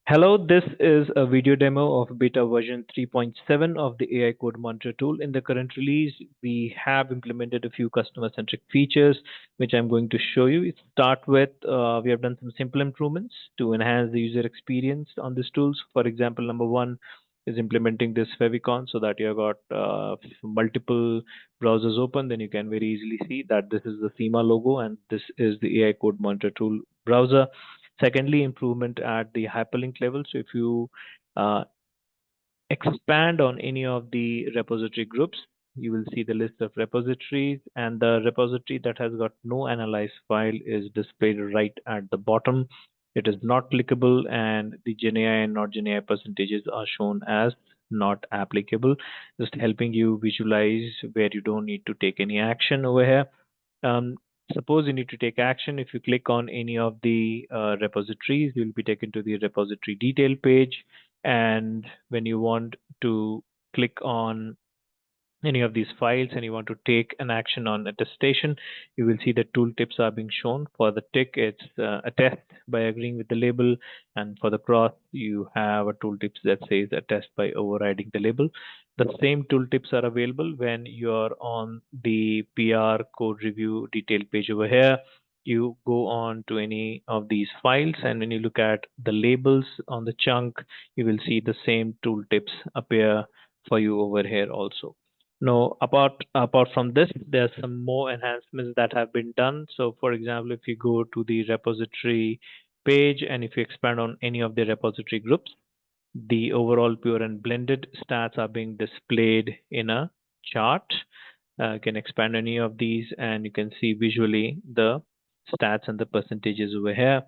Hello, this is a video demo of beta version 3.7 of the AI Code Monitor tool. In the current release, we have implemented a few customer-centric features, which I'm going to show you. Start with, we have done some simple improvements to enhance the user experience on these tools. For example, number one is implementing this Favicon so that you've got multiple browsers open. Then you can very easily see that this is the Sema logo and this is the AI Code Monitor tool browser. Secondly, improvement at the hyperlink level. So if you uh, expand on any of the repository groups, you will see the list of repositories, and the repository that has got no analyzed file is displayed right at the bottom. It is not clickable, and the GenAI and not GenAI percentages are shown as not applicable, just helping you visualize where you don't need to take any action over here. Um, Suppose you need to take action. If you click on any of the repositories, you'll be taken to the repository detail page. And when you want to click on any of these files and you want to take an action on attestation, you will see the tooltips are being shown. For the tick, it's attest by agreeing with the label, and for the cross, you have a tooltips that says attest by overriding the label. The same tooltips are available when you're on the PR code review detail page over here. You go on to any of these files, and when you look at the labels on the chunk, you will see the same tooltips appear for you over here also. No, apart from this, there are some more enhancements that have been done. So, for example, if you go to the repository page and if you expand on any of the repository groups, the overall pure and blended stats are being displayed in a chart. You can expand any of these and you can see visually the stats and the percentages over here.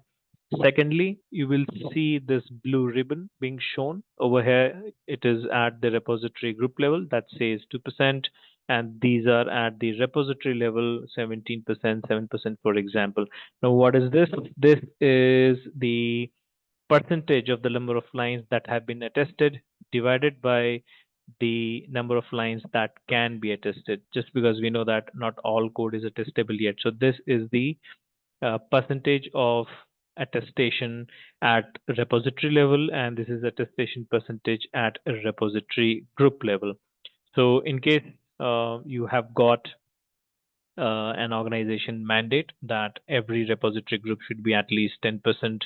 Secondly, you will see this blue ribbon being shown over here. It is at the repository group level that says 2%, and these are at the repository level 17%, 7%, for example. Now, what is this? This is the percentage of the number of lines that have been attested divided by the number of lines that can be attested, just because we know that not all code is attestable yet. So this is the percentage of attestation at repository level, and this is attestation percentage at a repository group level. So in case you have got an organization mandate that every repository group should be at least 10%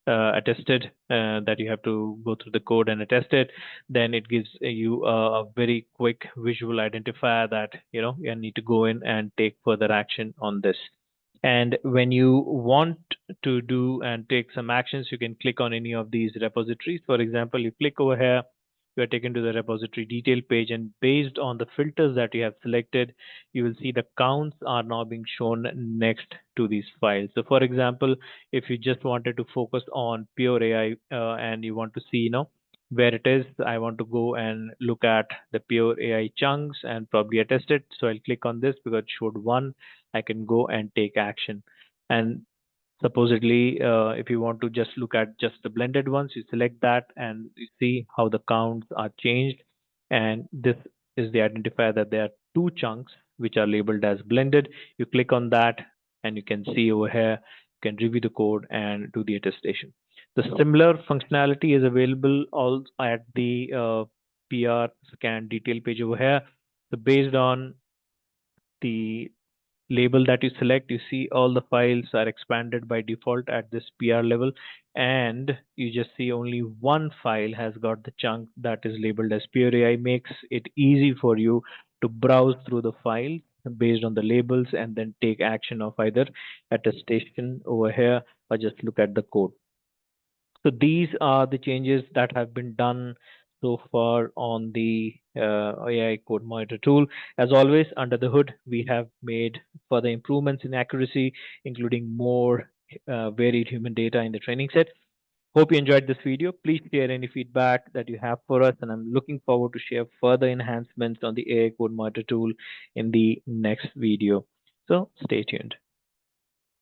attested, that you have to go through the code and attest it, then it gives you a very quick visual identifier that you need to go in and take further action on this. And when you want to do and take some actions, you can click on any of these repositories. For example, you click over here, you are taken to the repository detail page, and based on the filters that you have selected, you will see the counts are now being shown next to these files. So for example, if you just wanted to focus on PureAI and you want to see, where it is, I want to go and look at the PureAI chunks and probably attest it. So I'll click on this because it showed one. I can go and take action. And supposedly, if you want to just look at just the blended ones, you select that and you see how the counts are changed. And this is the identifier that there are two chunks which are labeled as blended. You click on that and you can see over here, you can review the code and do the attestation. The similar functionality is available also at the PR scan detail page over here. So based on the label that you select, you see all the files are expanded by default at this PR level, and you just see only one file has got the chunk that is labeled as PureAI. Makes it easy for you to browse through the file based on the labels and then take action of either attestation over here or just look at the code. So these are the changes that have been done so far on the AI Code Monitor tool. As always, under the hood, we have made further improvements in accuracy, including more varied human data in the training set. Hope you enjoyed this video. Please share any feedback that you have for us, and I'm looking forward to share further enhancements on the AI Code Monitor tool in the next video. So stay tuned.